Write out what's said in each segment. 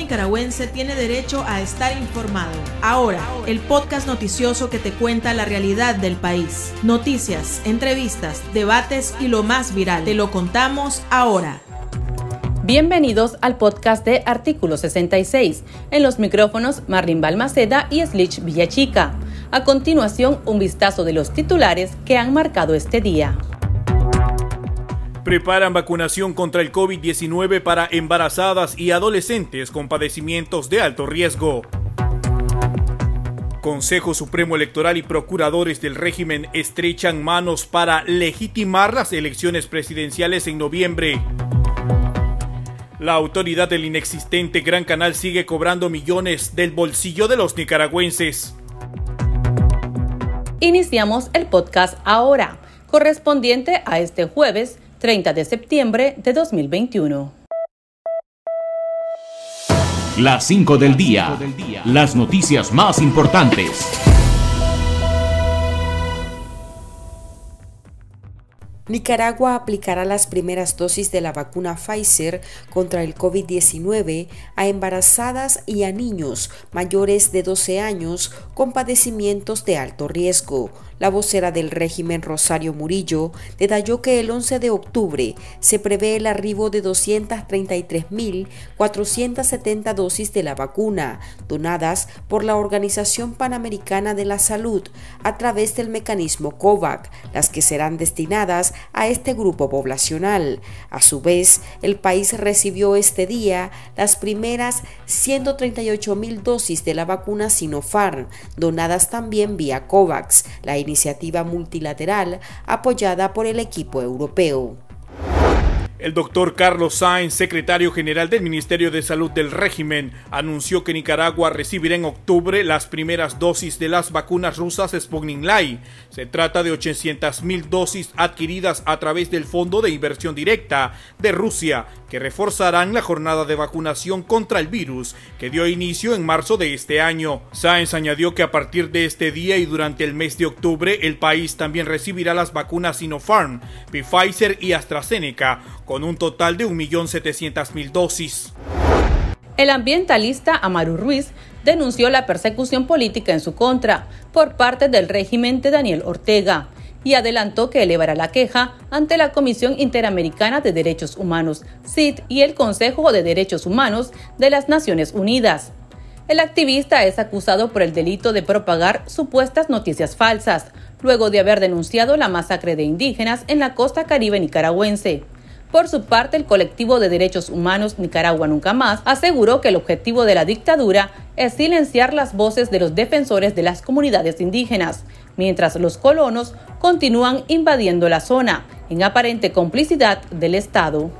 nicaragüense tiene derecho a estar informado. Ahora, el podcast noticioso que te cuenta la realidad del país. Noticias, entrevistas, debates y lo más viral. Te lo contamos ahora. Bienvenidos al podcast de Artículo 66. En los micrófonos Marlene Balmaceda y Slich Villachica. A continuación, un vistazo de los titulares que han marcado este día. Preparan vacunación contra el COVID-19 para embarazadas y adolescentes con padecimientos de alto riesgo. Consejo Supremo Electoral y procuradores del régimen estrechan manos para legitimar las elecciones presidenciales en noviembre. La autoridad del inexistente Gran Canal sigue cobrando millones del bolsillo de los nicaragüenses. Iniciamos el podcast ahora, correspondiente a este jueves 30 de septiembre de 2021. Las 5 del día. Las noticias más importantes. Nicaragua aplicará las primeras dosis de la vacuna Pfizer contra el COVID-19 a embarazadas y a niños mayores de 12 años con padecimientos de alto riesgo. La vocera del régimen, Rosario Murillo, detalló que el 11 de octubre se prevé el arribo de 233.470 dosis de la vacuna, donadas por la Organización Panamericana de la Salud a través del mecanismo COVAX, las que serán destinadas a este grupo poblacional. A su vez, el país recibió este día las primeras 138.000 dosis de la vacuna Sinopharm, donadas también vía COVAX, la iniciativa multilateral apoyada por el equipo europeo. El doctor Carlos Sáenz, secretario general del Ministerio de Salud del régimen, anunció que Nicaragua recibirá en octubre las primeras dosis de las vacunas rusas Sputnik Light. Se trata de 800.000 dosis adquiridas a través del Fondo de Inversión Directa de Rusia, que reforzarán la jornada de vacunación contra el virus, que dio inicio en marzo de este año. Sáenz añadió que a partir de este día y durante el mes de octubre, el país también recibirá las vacunas Sinopharm, Pfizer y AstraZeneca, con un total de 1.700.000 dosis. El ambientalista Amaru Ruiz denunció la persecución política en su contra por parte del régimen de Daniel Ortega y adelantó que elevará la queja ante la Comisión Interamericana de Derechos Humanos, CID, y el Consejo de Derechos Humanos de las Naciones Unidas. El activista es acusado por el delito de propagar supuestas noticias falsas, luego de haber denunciado la masacre de indígenas en la costa caribe nicaragüense. Por su parte, el colectivo de derechos humanos Nicaragua Nunca Más aseguró que el objetivo de la dictadura es silenciar las voces de los defensores de las comunidades indígenas, mientras los colonos continúan invadiendo la zona, en aparente complicidad del Estado.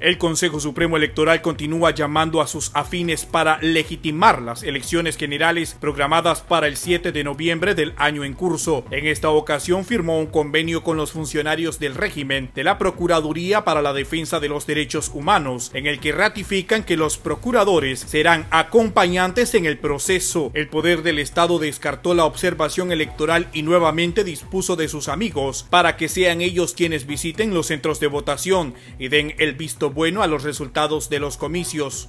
El Consejo Supremo Electoral continúa llamando a sus afines para legitimar las elecciones generales programadas para el 7 de noviembre del año en curso. En esta ocasión firmó un convenio con los funcionarios del régimen de la Procuraduría para la Defensa de los Derechos Humanos, en el que ratifican que los procuradores serán acompañantes en el proceso. El poder del Estado descartó la observación electoral y nuevamente dispuso de sus amigos para que sean ellos quienes visiten los centros de votación y den el visto bueno a los resultados de los comicios.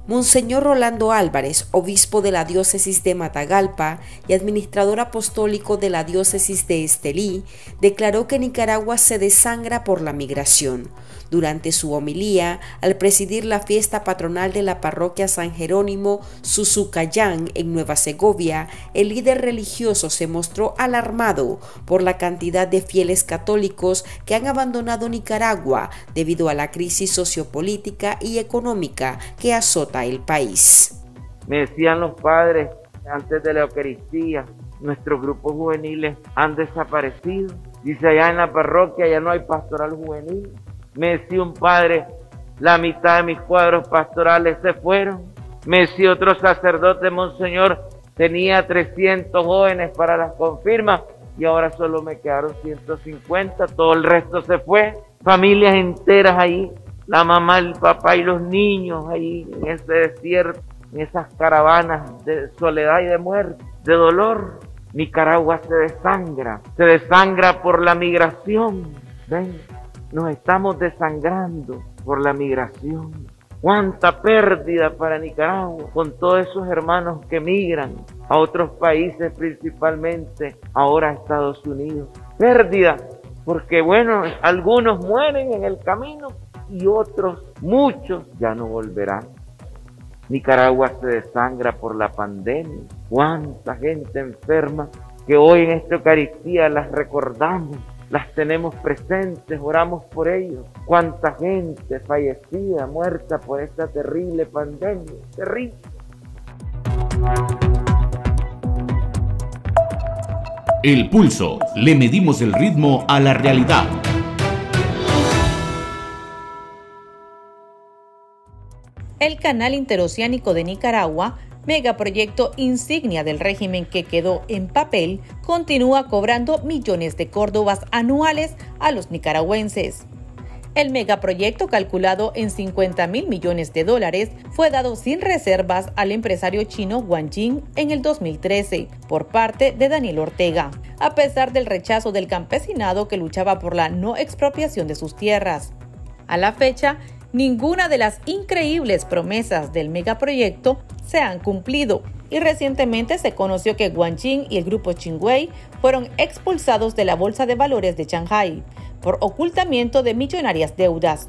Monseñor Rolando Álvarez, obispo de la diócesis de Matagalpa y administrador apostólico de la diócesis de Estelí, declaró que Nicaragua se desangra por la migración. Durante su homilía, al presidir la fiesta patronal de la parroquia San Jerónimo Susucayán en Nueva Segovia, el líder religioso se mostró alarmado por la cantidad de fieles católicos que han abandonado Nicaragua debido a la crisis sociopolítica y económica que azota el país. Me decían los padres antes de la Eucaristía, nuestros grupos juveniles han desaparecido. Dice, allá en la parroquia ya no hay pastoral juvenil. Me decía un padre, la mitad de mis cuadros pastorales se fueron. Me decía otro sacerdote, monseñor, tenía 300 jóvenes para las confirmas y ahora solo me quedaron 150, todo el resto se fue. Familias enteras ahí, la mamá, el papá y los niños ahí en ese desierto, en esas caravanas de soledad y de muerte, de dolor. Nicaragua se desangra por la migración. Ven, nos estamos desangrando por la migración. Cuánta pérdida para Nicaragua, con todos esos hermanos que migran a otros países, principalmente ahora a Estados Unidos. Pérdida, porque bueno, algunos mueren en el camino y otros, muchos, ya no volverán. Nicaragua se desangra por la pandemia. Cuánta gente enferma que hoy en esta Eucaristía las recordamos, las tenemos presentes, oramos por ellos. Cuánta gente fallecida, muerta por esta terrible pandemia, terrible. El Pulso. Le medimos el ritmo a la realidad. El Canal Interoceánico de Nicaragua, megaproyecto insignia del régimen que quedó en papel, continúa cobrando millones de córdobas anuales a los nicaragüenses. El megaproyecto, calculado en $50.000 millones, fue dado sin reservas al empresario chino Wang Jing en el 2013 por parte de Daniel Ortega, a pesar del rechazo del campesinado que luchaba por la no expropiación de sus tierras. A la fecha, ninguna de las increíbles promesas del megaproyecto se han cumplido, y recientemente se conoció que Wang Jing y el grupo Qingwei fueron expulsados de la Bolsa de Valores de Shanghái por ocultamiento de millonarias deudas.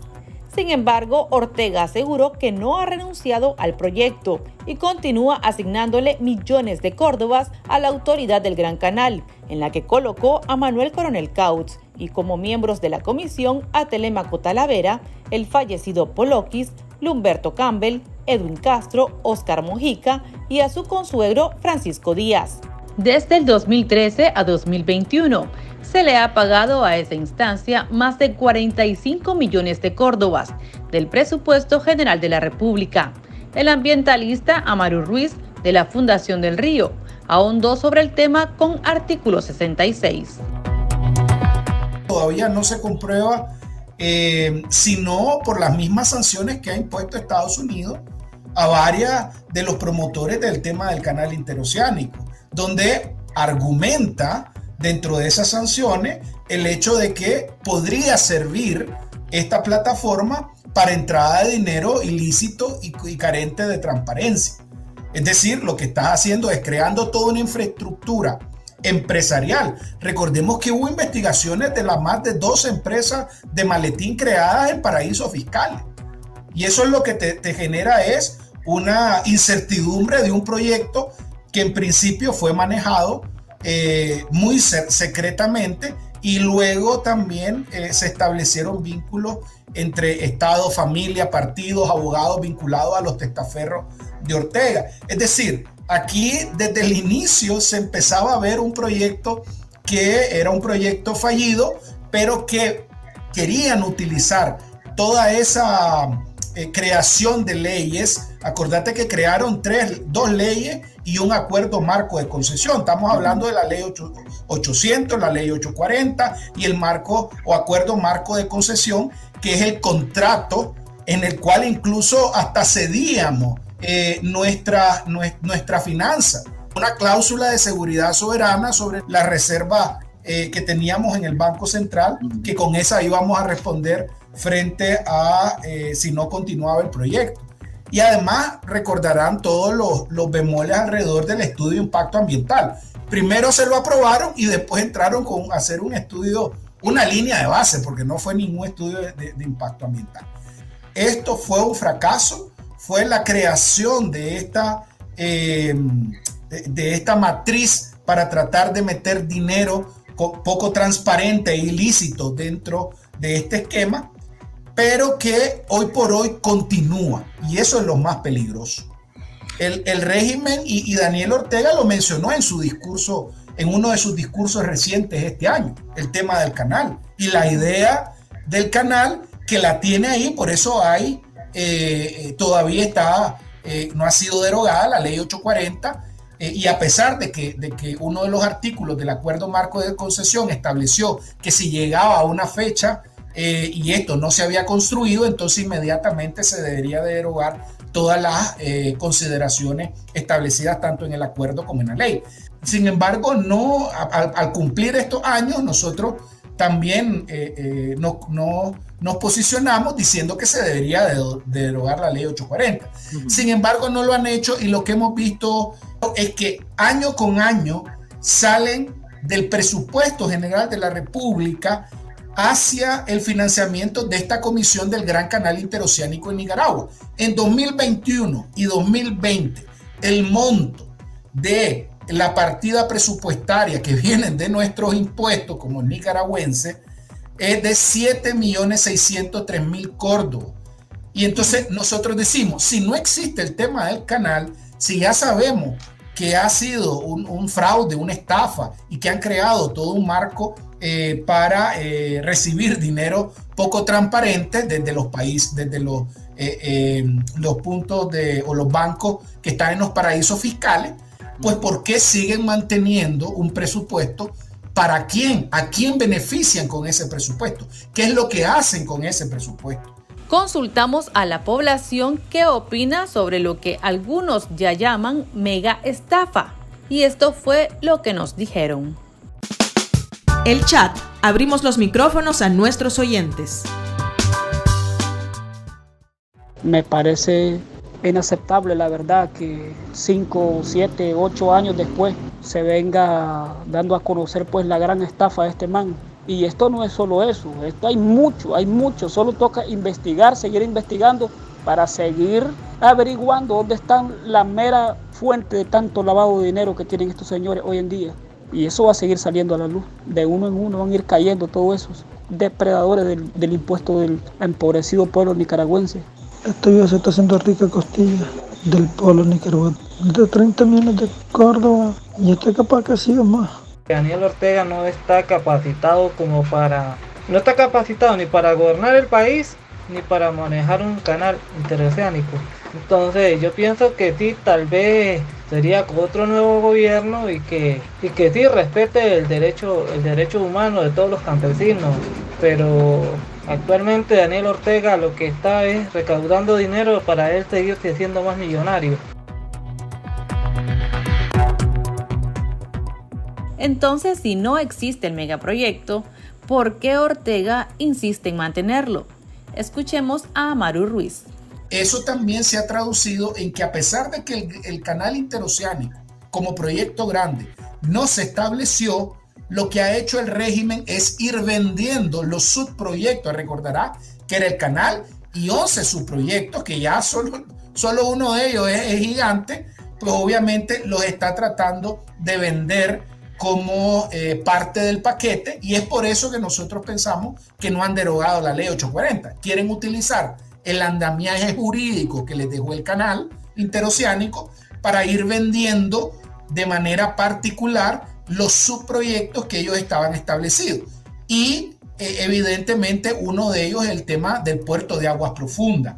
Sin embargo, Ortega aseguró que no ha renunciado al proyecto y continúa asignándole millones de córdobas a la autoridad del Gran Canal, en la que colocó a Manuel Coronel Kautz y como miembros de la comisión a Telemaco Talavera, el fallecido Polokis, Lumberto Campbell, Edwin Castro, Oscar Mojica y a su consuegro Francisco Díaz. Desde el 2013 a 2021, se le ha pagado a esa instancia más de 45 millones de córdobas del presupuesto general de la República. El ambientalista Amaru Ruiz, de la Fundación del Río, ahondó sobre el tema con artículo 66. Todavía no se comprueba, sino por las mismas sanciones que ha impuesto Estados Unidos a varias de los promotores del tema del canal interoceánico, donde argumenta dentro de esas sanciones el hecho de que podría servir esta plataforma para entrada de dinero ilícito y carente de transparencia. Es decir, lo que está haciendo es creando toda una infraestructura empresarial. Recordemos que hubo investigaciones de las más de 12 empresas de maletín creadas en paraísos fiscales. Y eso es lo que te genera es una incertidumbre de un proyecto que en principio fue manejado muy secretamente, y luego también se establecieron vínculos entre Estado, familia, partidos, abogados vinculados a los testaferros de Ortega. Es decir, aquí desde el inicio se empezaba a ver un proyecto que era un proyecto fallido, pero que querían utilizar toda esa creación de leyes. Acordate que crearon dos leyes y un acuerdo marco de concesión. Estamos hablando de la ley 800, la ley 840 y el marco o acuerdo marco de concesión, que es el contrato en el cual incluso hasta cedíamos nuestra finanza. Una cláusula de seguridad soberana sobre la reserva que teníamos en el Banco Central, que con esa íbamos a responder frente a si no continuaba el proyecto. Y además recordarán todos los bemoles alrededor del estudio de impacto ambiental. Primero se lo aprobaron y después entraron con hacer un estudio, una línea de base, porque no fue ningún estudio de impacto ambiental. Esto fue un fracaso, fue la creación de esta matriz para tratar de meter dinero poco transparente e ilícito dentro de este esquema, pero que hoy por hoy continúa, y eso es lo más peligroso. El régimen, y Daniel Ortega lo mencionó en su discurso, en uno de sus discursos recientes este año, el tema del canal y la idea del canal, que la tiene ahí. Por eso hay todavía no ha sido derogada la ley 840, y a pesar de que uno de los artículos del acuerdo marco de concesión estableció que si llegaba a una fecha y esto no se había construido, entonces inmediatamente se debería de derogar todas las consideraciones establecidas tanto en el acuerdo como en la ley. Sin embargo, al cumplir estos años, nosotros también nos posicionamos diciendo que se debería derogar la ley 840. Sin embargo, no lo han hecho, y lo que hemos visto es que año con año salen del presupuesto general de la República hacia el financiamiento de esta comisión del Gran Canal Interoceánico en Nicaragua. En 2021 y 2020, el monto de la partida presupuestaria que vienen de nuestros impuestos como nicaragüenses es de 7.603.000 córdobas. Y entonces nosotros decimos, si no existe el tema del canal, si ya sabemos que ha sido un fraude, una estafa, y que han creado todo un marco para recibir dinero poco transparente desde los países, desde los puntos o los bancos que están en los paraísos fiscales, pues ¿por qué siguen manteniendo un presupuesto? ¿Para quién? ¿A quién benefician con ese presupuesto? ¿Qué es lo que hacen con ese presupuesto? Consultamos a la población qué opina sobre lo que algunos ya llaman mega estafa. Y esto fue lo que nos dijeron. El chat. Abrimos los micrófonos a nuestros oyentes. Me parece inaceptable, la verdad, que 5, 7, 8 años después se venga dando a conocer pues la gran estafa de este man. Y esto no es solo eso, esto hay mucho, solo toca investigar, seguir investigando para seguir averiguando dónde están la mera fuente de tanto lavado de dinero que tienen estos señores hoy en día. Y eso va a seguir saliendo a la luz, de uno en uno van a ir cayendo todos esos depredadores del impuesto del empobrecido pueblo nicaragüense. Esta vida se está haciendo rica a costilla del pueblo nicaragüense, de 30 millones de Córdoba, y está capaz que siga más. Daniel Ortega no está capacitado no está capacitado ni para gobernar el país ni para manejar un canal interoceánico. Entonces yo pienso que sí, tal vez sería con otro nuevo gobierno y que sí respete el derecho humano de todos los campesinos, pero actualmente Daniel Ortega lo que está es recaudando dinero para él seguirse siendo más millonario. Entonces, si no existe el megaproyecto, ¿por qué Ortega insiste en mantenerlo? Escuchemos a Amaru Ruiz. Eso también se ha traducido en que, a pesar de que el canal interoceánico como proyecto grande no se estableció, lo que ha hecho el régimen es ir vendiendo los subproyectos. Recordará que era el canal y 11 subproyectos, que ya solo uno de ellos es gigante, pues obviamente los está tratando de vender como parte del paquete, y es por eso que nosotros pensamos que no han derogado la ley 840. Quieren utilizar el andamiaje jurídico que les dejó el canal interoceánico para ir vendiendo de manera particular los subproyectos que ellos estaban establecidos. Y evidentemente uno de ellos es el tema del puerto de aguas profundas,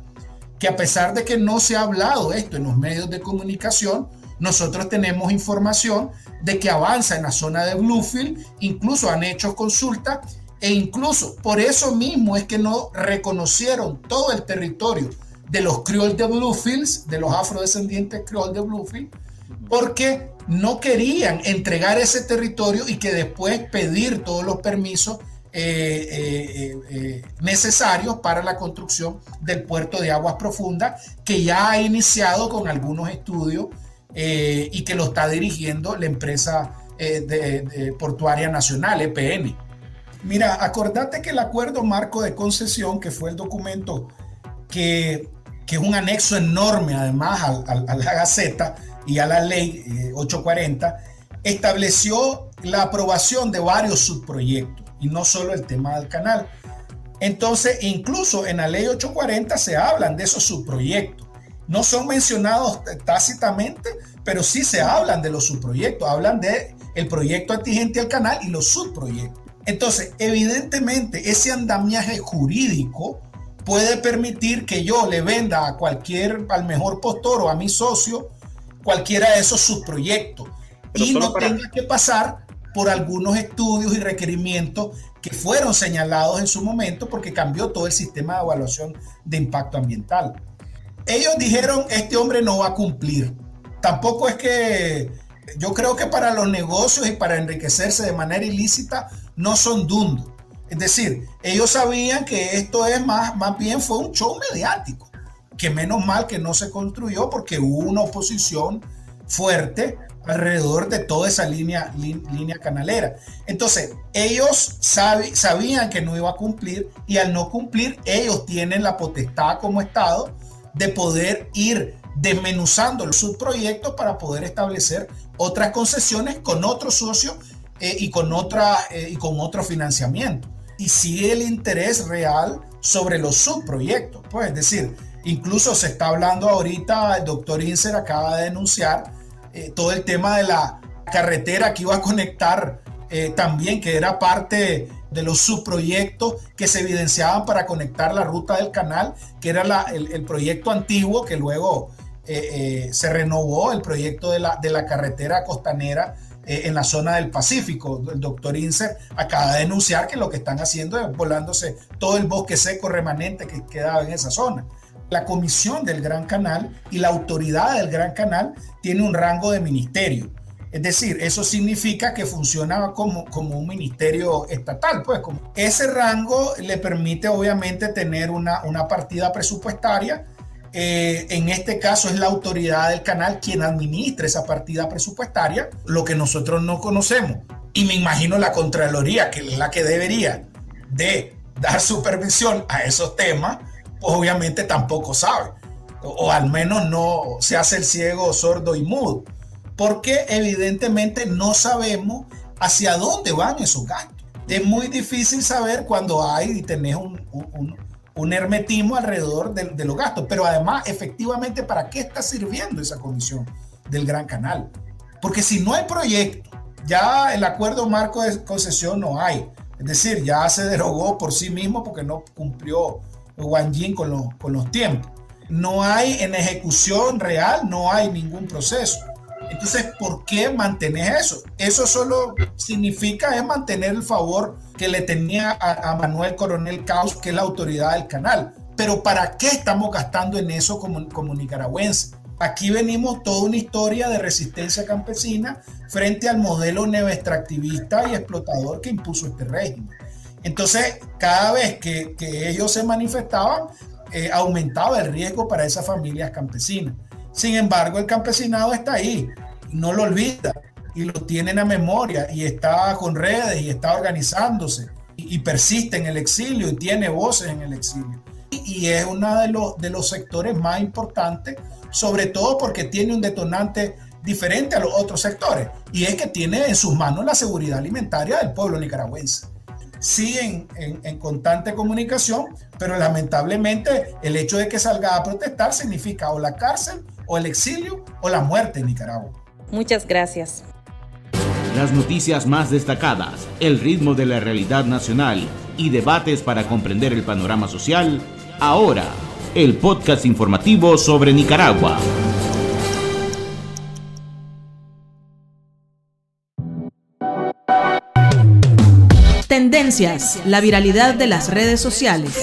que a pesar de que no se ha hablado esto en los medios de comunicación, nosotros tenemos información de que avanza en la zona de Bluefield, incluso han hecho consultas, e incluso por eso mismo es que no reconocieron todo el territorio de los Creole de Bluefield, de los afrodescendientes Creole de Bluefield, porque no querían entregar ese territorio y que después pedir todos los permisos necesarios para la construcción del puerto de aguas profundas, que ya ha iniciado con algunos estudios y que lo está dirigiendo la empresa portuaria nacional, EPN. Mira, acordate que el acuerdo marco de concesión, que fue el documento que es un anexo enorme además a la Gaceta y a la ley 840, estableció la aprobación de varios subproyectos y no solo el tema del canal. Entonces, incluso en la ley 840 se hablan de esos subproyectos. No son mencionados tácitamente, pero sí se hablan de los subproyectos, hablan de el proyecto atingente al canal y los subproyectos. Entonces, evidentemente, ese andamiaje jurídico puede permitir que yo le venda al mejor postor o a mi socio cualquiera de esos subproyectos y no tenga que pasar por algunos estudios y requerimientos que fueron señalados en su momento, porque cambió todo el sistema de evaluación de impacto ambiental. Ellos dijeron, este hombre no va a cumplir. Tampoco es que, yo creo que para los negocios y para enriquecerse de manera ilícita no son dundos. Es decir, ellos sabían que esto es más bien fue un show mediático, que menos mal que no se construyó porque hubo una oposición fuerte alrededor de toda esa línea canalera. Entonces, ellos sabían que no iba a cumplir, y al no cumplir, ellos tienen la potestad como Estado de poder ir desmenuzando los subproyectos para poder establecer otras concesiones con otros socios y con otro financiamiento. Y sigue el interés real sobre los subproyectos. Pues, es decir, incluso se está hablando ahorita, el doctor Inser acaba de denunciar todo el tema de la carretera que iba a conectar también, que era parte de los subproyectos que se evidenciaban para conectar la ruta del canal, que era el proyecto antiguo que luego se renovó, el proyecto de la carretera costanera en la zona del Pacífico. El doctor Inser acaba de denunciar que lo que están haciendo es volándose todo el bosque seco remanente que quedaba en esa zona. La comisión del Gran Canal y la autoridad del Gran Canal tiene un rango de ministerio. Es decir, eso significa que funciona como un ministerio estatal. Pues ese rango le permite obviamente tener una partida presupuestaria. En este caso es la autoridad del canal quien administra esa partida presupuestaria, lo que nosotros no conocemos. Y me imagino la Contraloría, que es la que debería de dar supervisión a esos temas, pues obviamente tampoco sabe, o al menos no se hace el ciego, sordo y mudo, porque evidentemente no sabemos hacia dónde van esos gastos. Es muy difícil saber cuando hay y tenés un hermetismo alrededor de los gastos, pero además, efectivamente, ¿para qué está sirviendo esa comisión del Gran Canal? Porque si no hay proyecto, ya el acuerdo marco de concesión no hay, es decir, ya se derogó por sí mismo porque no cumplió Wang Jin con los tiempos. No hay en ejecución real, no hay ningún proceso. Entonces, ¿por qué mantener eso? Eso solo significa es mantener el favor que le tenía a Manuel Coronel Caus, que es la autoridad del canal. Pero ¿para qué estamos gastando en eso como nicaragüenses? Aquí venimos toda una historia de resistencia campesina frente al modelo neoextractivista y explotador que impuso este régimen. Entonces, cada vez que ellos se manifestaban, aumentaba el riesgo para esas familias campesinas. Sin embargo, el campesinado está ahí, no lo olvida, y lo tiene en la memoria, y está con redes, y está organizándose, y persiste en el exilio, y tiene voces en el exilio. Y es uno de los sectores más importantes, sobre todo porque tiene un detonante diferente a los otros sectores, y es que tiene en sus manos la seguridad alimentaria del pueblo nicaragüense. Siguen en constante comunicación, pero lamentablemente el hecho de que salga a protestar significa o la cárcel, o el exilio, o la muerte en Nicaragua. Muchas gracias. Las noticias más destacadas, el ritmo de la realidad nacional y debates para comprender el panorama social. Ahora, el podcast informativo sobre Nicaragua. Tendencias, la viralidad de las redes sociales.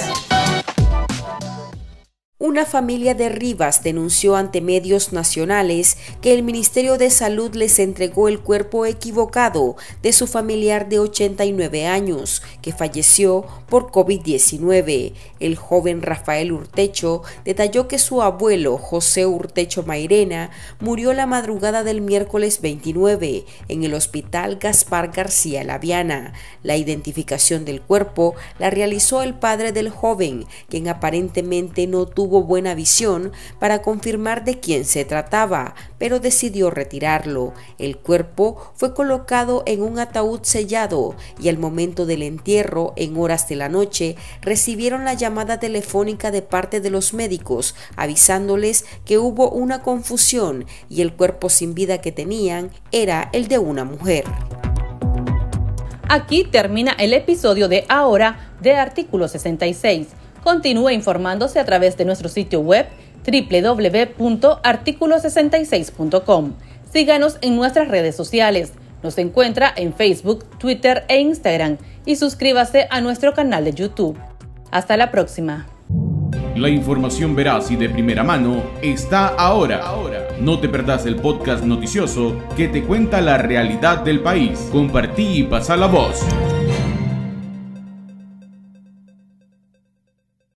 Una familia de Rivas denunció ante medios nacionales que el Ministerio de Salud les entregó el cuerpo equivocado de su familiar de 89 años, que falleció por COVID-19. El joven Rafael Urtecho detalló que su abuelo, José Urtecho Mairena, murió la madrugada del miércoles 29 en el Hospital Gaspar García Laviana. La identificación del cuerpo la realizó el padre del joven, quien aparentemente no tuvo buena visión para confirmar de quién se trataba, pero decidió retirarlo. El cuerpo fue colocado en un ataúd sellado y al momento del entierro, en horas de la noche, recibieron la llamada telefónica de parte de los médicos avisándoles que hubo una confusión y el cuerpo sin vida que tenían era el de una mujer. Aquí termina el episodio de Ahora de Artículo 66. Continúe informándose a través de nuestro sitio web www.articulo66.com. Síganos en nuestras redes sociales. Nos encuentra en Facebook, Twitter e Instagram y suscríbase a nuestro canal de YouTube. Hasta la próxima. La información veraz y de primera mano está ahora. No te perdás el podcast noticioso que te cuenta la realidad del país. Compartí y pasa la voz.